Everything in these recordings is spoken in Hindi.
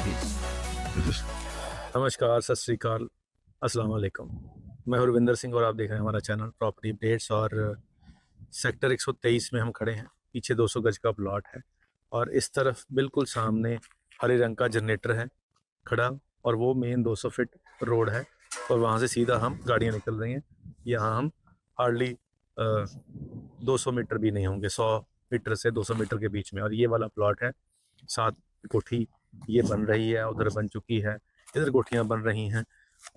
प्लीज। नमस्कार, सत श्री अकाल, अस्सलाम वालेकुम। मैं हरविंदर सिंह और आप देख रहे हैं हमारा चैनल प्रॉपर्टी अपडेट्स। और सेक्टर 123 में हम खड़े हैं। पीछे 200 गज का प्लॉट है और इस तरफ बिल्कुल सामने हरे रंग का जनरेटर है खड़ा, और वो मेन 200 फीट रोड है और वहाँ से सीधा हम गाड़ियाँ निकल रही हैं। यहाँ हम हार्डली 200 मीटर भी नहीं होंगे, 100 मीटर से 200 मीटर के बीच में। और ये वाला प्लॉट है, 7 कोठी ये बन रही है, उधर बन चुकी है, इधर कोठियाँ बन रही हैं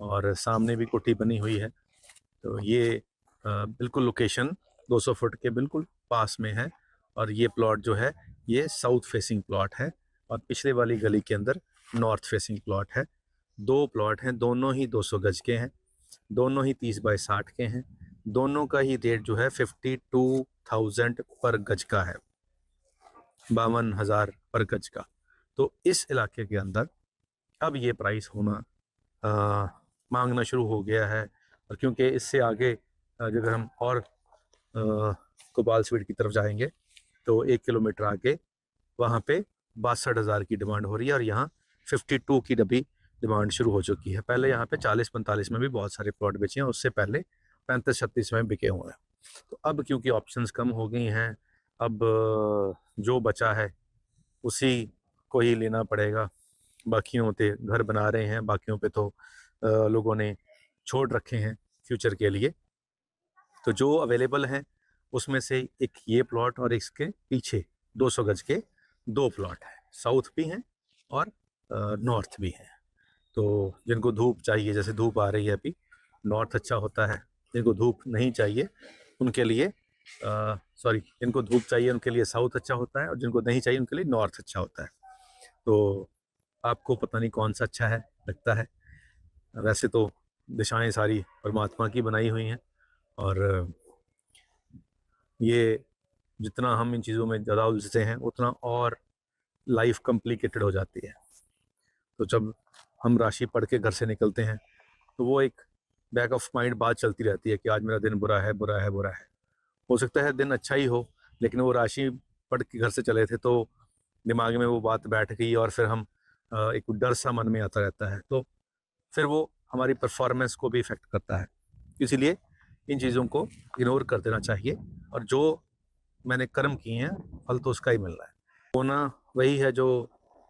और सामने भी कोठी बनी हुई है। तो ये बिल्कुल लोकेशन 200 फुट के बिल्कुल पास में है। और ये प्लॉट जो है ये साउथ फेसिंग प्लॉट है और पिछले वाली गली के अंदर नॉर्थ फेसिंग प्लॉट है। 2 प्लॉट हैं, दोनों ही 200 गज के हैं, दोनों ही 30 बाय 60 के हैं। दोनों का ही रेट जो है 52,000 पर गज का है, 52,000 पर गज का। तो इस इलाके के अंदर अब ये प्राइस होना मांगना शुरू हो गया है। और क्योंकि इससे आगे अगर हम और कोपाल स्वीट की तरफ जाएंगे तो 1 किलोमीटर आगे वहाँ पे 62,000 की डिमांड हो रही है और यहाँ 52 की डबी डिमांड शुरू हो चुकी है। पहले यहाँ पे 40-45 में भी बहुत सारे प्लॉट बेचे हैं, उससे पहले 35-36 में बिके हुए हैं। तो अब क्योंकि ऑप्शंस कम हो गई हैं, अब जो बचा है उसी को ही लेना पड़ेगा। बाकियों पे घर बना रहे हैं, बाकियों पे तो लोगों ने छोड़ रखे हैं फ्यूचर के लिए। तो जो अवेलेबल हैं उसमें से एक ये प्लॉट और इसके पीछे 200 गज के 2 प्लॉट हैं, साउथ भी हैं और नॉर्थ भी हैं। तो जिनको धूप चाहिए, जैसे धूप आ रही है अभी, नॉर्थ अच्छा होता है। जिनको धूप नहीं चाहिए उनके लिए जिनको धूप चाहिए उनके लिए साउथ अच्छा होता है और जिनको नहीं चाहिए उनके लिए नॉर्थ अच्छा होता है। तो आपको पता नहीं कौन सा अच्छा है लगता है। वैसे तो दिशाएं सारी परमात्मा की बनाई हुई हैं और ये जितना हम इन चीज़ों में ज़्यादा उलझते हैं उतना और लाइफ कॉम्प्लिकेटेड हो जाती है। तो जब हम राशि पढ़ के घर से निकलते हैं तो वो एक बैक ऑफ माइंड बात चलती रहती है कि आज मेरा दिन बुरा है, बुरा है, बुरा है। हो सकता है दिन अच्छा ही हो, लेकिन वो राशि पढ़ के घर से चले थे तो दिमाग में वो बात बैठ गई और फिर हम एक डर सा मन में आता रहता है, तो फिर वो हमारी परफॉर्मेंस को भी इफेक्ट करता है। इसीलिए इन चीज़ों को इग्नोर कर देना चाहिए और जो मैंने कर्म किए हैं फल तो उसका ही मिल रहा है। होना वही है जो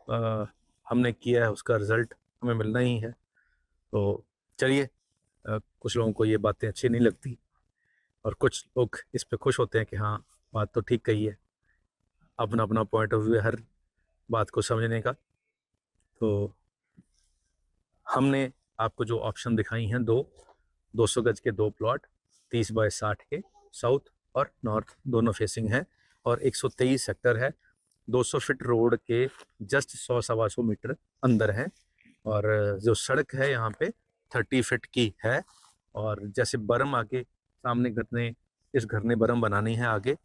हमने किया है, उसका रिजल्ट हमें मिलना ही है। तो चलिए, कुछ लोगों को ये बातें अच्छी नहीं लगती और कुछ लोग इस पे खुश होते हैं कि हाँ, बात तो ठीक कही है। अपना अपना पॉइंट ऑफ व्यू है हर बात को समझने का। तो हमने आपको जो ऑप्शन दिखाई हैं, 200 गज के 2 प्लॉट 30 बाय 60 के, साउथ और नॉर्थ दोनों फेसिंग हैं और 123 सेक्टर है। 200 फीट रोड के जस्ट 100-125 मीटर अंदर है और जो सड़क है यहाँ पे 30 फीट की है। और जैसे बर्म आगे सामने घर ने, इस घर ने बर्म बनानी है, आगे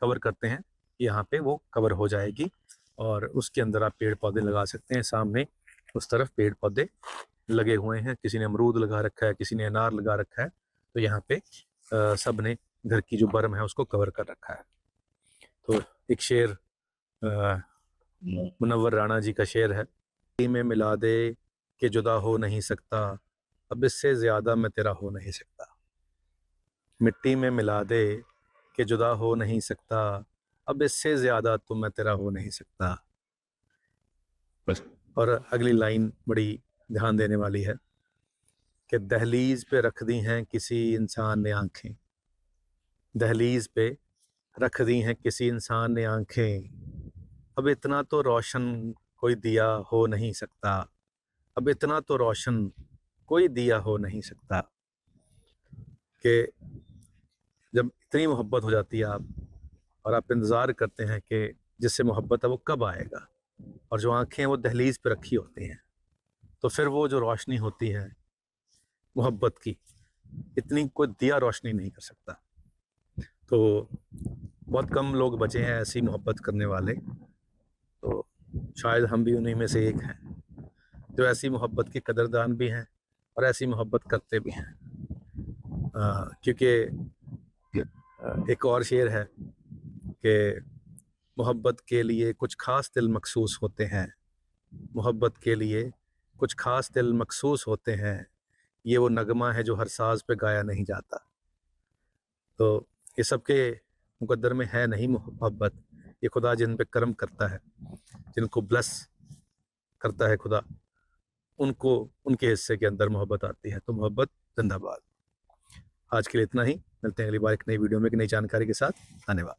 कवर करते हैं, यहाँ पे वो कवर हो जाएगी और उसके अंदर आप पेड़ पौधे लगा सकते हैं। सामने उस तरफ पेड़ पौधे लगे हुए हैं, किसी ने अमरूद लगा रखा है, किसी ने अनार लगा रखा है। तो यहाँ पे सब ने घर की जो बर्म है उसको कवर कर रखा है। तो एक शेर मुनव्वर राणा जी का शेर है, मिट्टी में मिला दे कि जुदा हो नहीं सकता, अब इससे ज्यादा मैं तेरा हो नहीं सकता। मिट्टी में मिला दे कि जुदा हो नहीं सकता, अब इससे ज्यादा तो मैं तेरा हो नहीं सकता। बस। और अगली लाइन बड़ी ध्यान देने वाली है कि दहलीज पे रख दी हैं किसी इंसान ने आंखें, दहलीज पे रख दी हैं किसी इंसान ने आंखें, अब इतना तो रोशन कोई दिया हो नहीं सकता, अब इतना तो रोशन कोई दिया हो नहीं सकता। कि जब इतनी मोहब्बत हो जाती है आप, और आप इंतज़ार करते हैं कि जिससे मोहब्बत है वो कब आएगा, और जो आंखें वो दहलीज पे रखी होती हैं, तो फिर वो जो रोशनी होती है मोहब्बत की, इतनी कोई दिया रोशनी नहीं कर सकता। तो बहुत कम लोग बचे हैं ऐसी मोहब्बत करने वाले, तो शायद हम भी उन्हीं में से एक हैं जो ऐसी मोहब्बत के कदरदान भी हैं और ऐसी मोहब्बत करते भी हैं। क्योंकि एक और शेर है कि मोहब्बत के लिए कुछ खास दिल मखसूस होते हैं, मोहब्बत के लिए कुछ खास दिल मखसूस होते हैं, ये वो नगमा है जो हर साज पे गाया नहीं जाता। तो ये सबके मुकद्दर में है नहीं मोहब्बत, ये खुदा जिन पे करम करता है, जिनको ब्लेस करता है खुदा, उनको उनके हिस्से के अंदर मोहब्बत आती है। तो मोहब्बत जिंदाबाद। आज के लिए इतना ही, मिलते हैं अगली बार एक नई वीडियो में एक नई जानकारी के साथ। धन्यवाद।